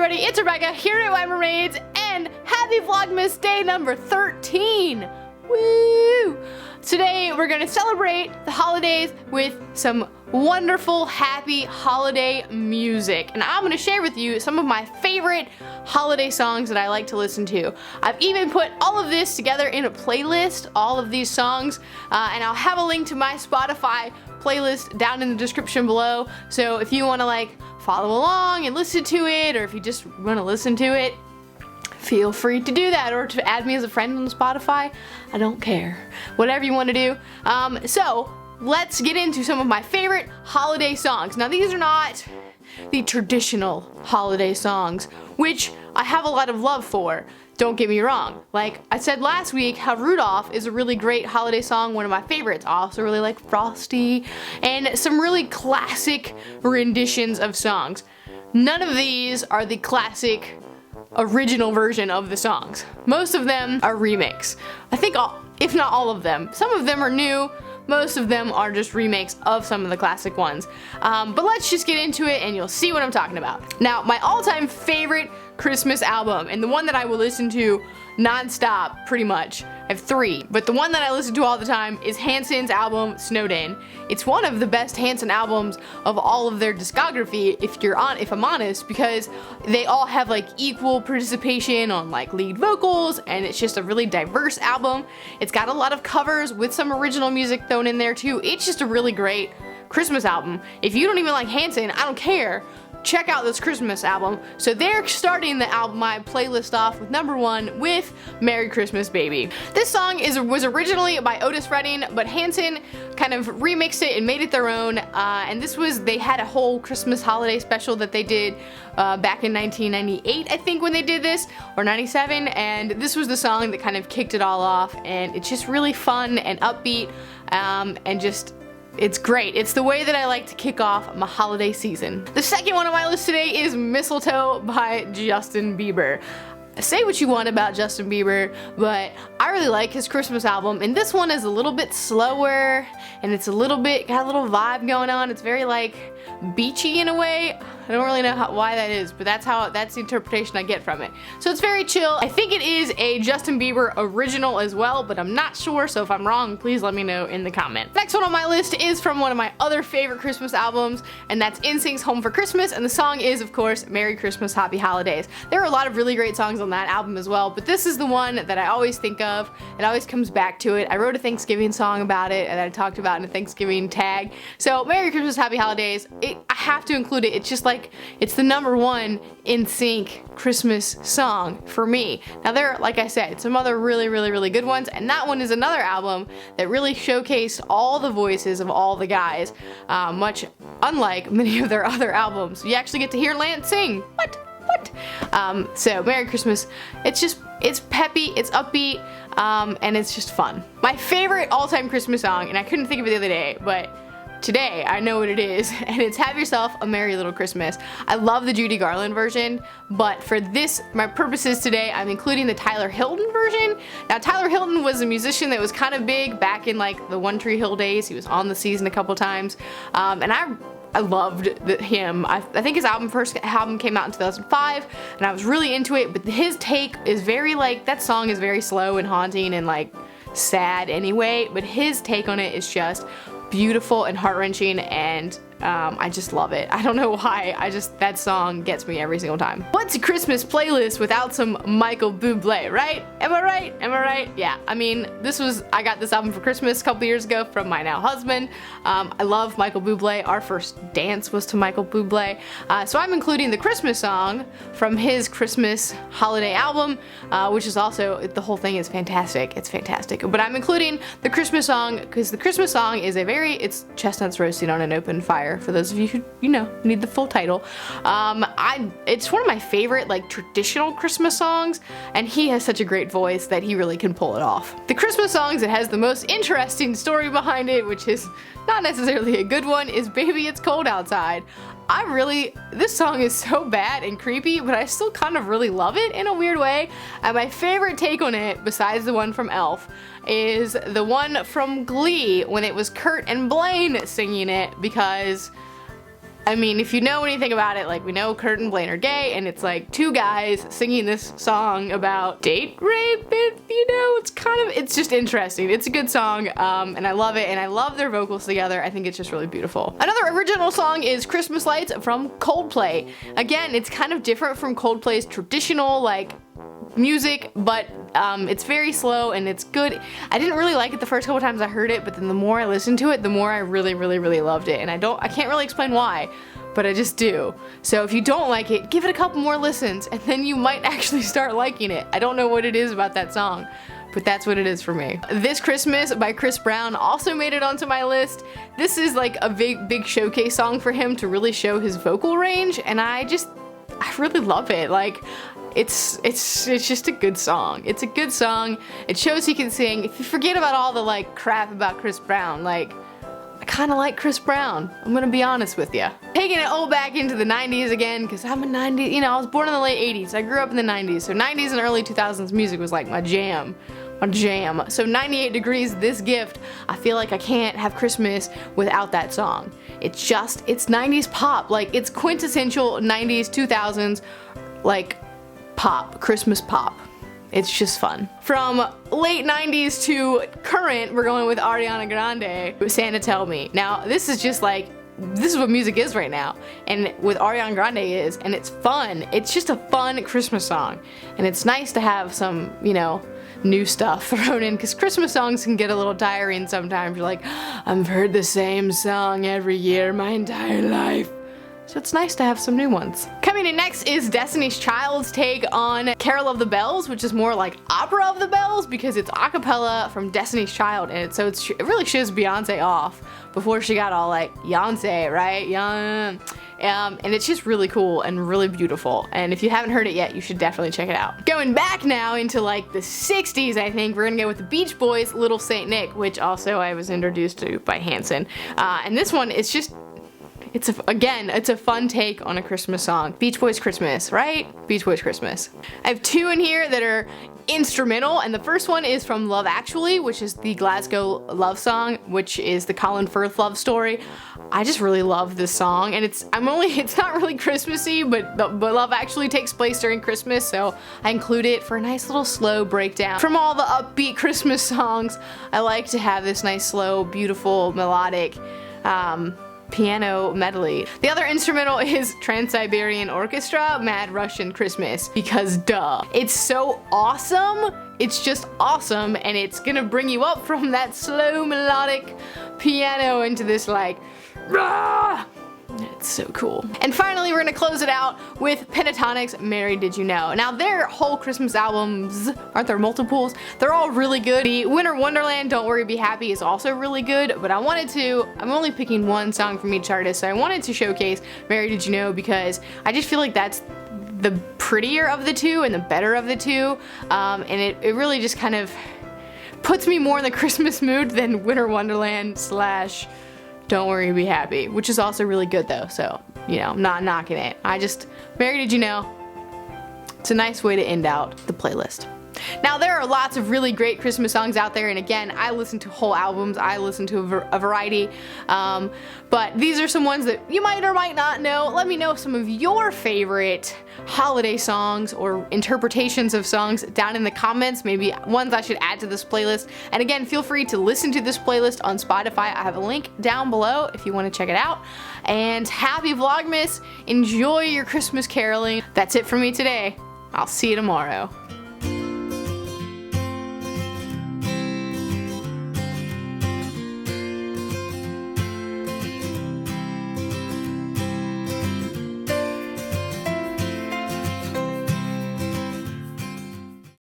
everybody, it's Rebecca here at My Mermaids, and happy Vlogmas day number 13! Woo! Today we're going to celebrate the holidays with some wonderful, happy holiday music. And I'm going to share with you some of my favorite holiday songs that I like to listen to. I've even put all of this together in a playlist, all of these songs, and I'll have a link to my Spotify playlist down in the description below. So if you want to like follow along and listen to it, or if you just want to listen to it, feel free to do that, or to add me as a friend on Spotify. I don't care. Whatever you want to do. So let's get into some of my favorite holiday songs. Now these are not the traditional holiday songs, which I have a lot of love for. Don't get me wrong. Like I said last week, how Rudolph is a really great holiday song, one of my favorites. I also really like Frosty, and some really classic renditions of songs. None of these are the classic original version of the songs. Most of them are remix. I think if not all of them. Some of them are new. Most of them are just remakes of some of the classic ones. But let's just get into it and you'll see what I'm talking about. Now, my all-time favorite Christmas album, and the one that I will listen to non-stop pretty much. I have three, but the one that I listen to all the time is Hanson's album Snowed In. It's one of the best Hanson albums of all of their discography, if I'm honest, because they all have like equal participation on like lead vocals, and it's just a really diverse album. It's got a lot of covers with some original music thrown in there too. It's just a really great Christmas album. If you don't even like Hanson, I don't care. Check out this Christmas album. So they're starting the album, my playlist off with number one with Merry Christmas Baby. This song was originally by Otis Redding, but Hanson kind of remixed it and made it their own. And they had a whole Christmas holiday special that they did back in 1998, I think, when they did this, or 97. And this was the song that kind of kicked it all off. And it's just really fun and upbeat, and just, it's great. It's the way that I like to kick off my holiday season. The second one on my list today is Mistletoe by Justin Bieber. Say what you want about Justin Bieber, but I really like his Christmas album, and this one is a little bit slower, and it's got a little vibe going on. It's very like beachy in a way. I don't really know why that is, but that's the interpretation I get from it. So it's very chill. I think it is a Justin Bieber original as well, but I'm not sure, so if I'm wrong, please let me know in the comments. Next one on my list is from one of my other favorite Christmas albums, and that's NSYNC's Home for Christmas, and the song is, of course, Merry Christmas, Happy Holidays. There are a lot of really great songs on that album as well, but this is the one that I always think of. It always comes back to it. I wrote a Thanksgiving song about it, and I talked about it in a Thanksgiving tag. So Merry Christmas, Happy Holidays. I have to include it. It's just like, it's the number one NSYNC Christmas song for me. Now there, like I said, some other really good ones, and that one is another album that really showcased all the voices of all the guys, much unlike many of their other albums. You actually get to hear Lance sing. What? So Merry Christmas. It's peppy, it's upbeat, and it's just fun. My favorite all-time Christmas song, and I couldn't think of it the other day, but today I know what it is, and it's Have Yourself a Merry Little Christmas. I love the Judy Garland version, but for my purposes today, I'm including the Tyler Hilton version. Now Tyler Hilton was a musician that was kind of big back in like the One Tree Hill days. He was on the season a couple times, and I loved him. I think his first album came out in 2005, and I was really into it, but his take is very like, that song is very slow and haunting and like sad anyway, but his take on it is just beautiful and heart-wrenching, and I just love it. I don't know why, that song gets me every single time. What's a Christmas playlist without some Michael Buble, right? Am I right? Am I right? Yeah, I mean, I got this album for Christmas a couple years ago from my now husband. I love Michael Buble. Our first dance was to Michael Buble. So I'm including the Christmas song from his Christmas holiday album, which is also, the whole thing is fantastic. It's fantastic. But I'm including the Christmas song because the Christmas song is it's chestnuts roasting on an open fire, for those of you who, need the full title. It's one of my favorite like traditional Christmas songs, and he has such a great voice that he really can pull it off. The Christmas songs that has the most interesting story behind it, which is not necessarily a good one, is Baby It's Cold Outside. This song is so bad and creepy, but I still kind of really love it in a weird way. And my favorite take on it, besides the one from Elf, is the one from Glee, when it was Kurt and Blaine singing it, because I mean, if you know anything about it, like we know Kurt and Blaine are gay, and it's like two guys singing this song about date rape, and you know, it's just interesting. It's a good song, and I love it, and I love their vocals together. I think it's just really beautiful. Another original song is Christmas Lights from Coldplay. Again, it's kind of different from Coldplay's traditional, like, music, but it's very slow and it's good. I didn't really like it the first couple times I heard it, but then the more I listened to it, the more I really loved it. And I can't really explain why, but I just do. So if you don't like it, give it a couple more listens and then you might actually start liking it. I don't know what it is about that song, but that's what it is for me. This Christmas by Chris Brown also made it onto my list. This is like a big showcase song for him to really show his vocal range, and I really love it. Like, it's just a good song. It's a good song. It shows he can sing. If you forget about all the like crap about Chris Brown, like, I kind of like Chris Brown. I'm gonna be honest with you. Taking it all back into the 90s again, because I'm a 90s, you know, I was born in the late 80s. I grew up in the 90s, so 90s and early 2000s music was like my jam. So 98 Degrees, This Gift, I feel like I can't have Christmas without that song. It's 90s pop. Like, it's quintessential 90s, 2000s, like, pop, Christmas pop. It's just fun. From late 90s to current, we're going with Ariana Grande with Santa Tell Me. Now, this is just like, this is what music is right now, and with Ariana Grande is, and it's fun. It's just a fun Christmas song, and it's nice to have some, you know, new stuff thrown in, because Christmas songs can get a little tiring sometimes. You're like, I've heard the same song every year my entire life. So it's nice to have some new ones. Coming in next is Destiny's Child's take on Carol of the Bells, which is more like Opera of the Bells because it's a cappella from Destiny's Child, and it really shows Beyonce off before she got all like Beyonce, right? And it's just really cool and really beautiful. And if you haven't heard it yet, you should definitely check it out. Going back now into like the 60s, I think, we're gonna go with the Beach Boys' Little Saint Nick, which also I was introduced to by Hanson. And this one is just, it's a fun take on a Christmas song. Beach Boys Christmas, right? Beach Boys Christmas. I have two in here that are instrumental, and the first one is from Love Actually, which is the Glasgow love song, which is the Colin Firth love story. I just really love this song, and it's not really Christmassy, but Love Actually takes place during Christmas, so I include it for a nice little slow breakdown. From all the upbeat Christmas songs, I like to have this nice, slow, beautiful, melodic, piano medley. The other instrumental is Trans-Siberian Orchestra, Mad Russian Christmas, because duh. It's so awesome. It's just awesome, and it's gonna bring you up from that slow melodic piano into this like, rah! It's so cool. And finally, we're gonna close it out with Pentatonix, Mary Did You Know. Now, their whole Christmas albums, aren't there multiples? They're all really good. The Winter Wonderland, Don't Worry Be Happy is also really good, but I'm only picking one song from each artist, so I wanted to showcase Mary Did You Know because I just feel like that's the prettier of the two and the better of the two, and it really just kind of puts me more in the Christmas mood than Winter Wonderland / Don't Worry Be Happy, which is also really good though, so, you know, I'm not knocking it. Mary Did You Know? It's a nice way to end out the playlist. Now, there are lots of really great Christmas songs out there, and again, I listen to whole albums, I listen to a variety, but these are some ones that you might or might not know. Let me know some of your favorite holiday songs or interpretations of songs down in the comments, maybe ones I should add to this playlist. And again, feel free to listen to this playlist on Spotify. I have a link down below if you want to check it out. And happy Vlogmas! Enjoy your Christmas caroling. That's it for me today. I'll see you tomorrow.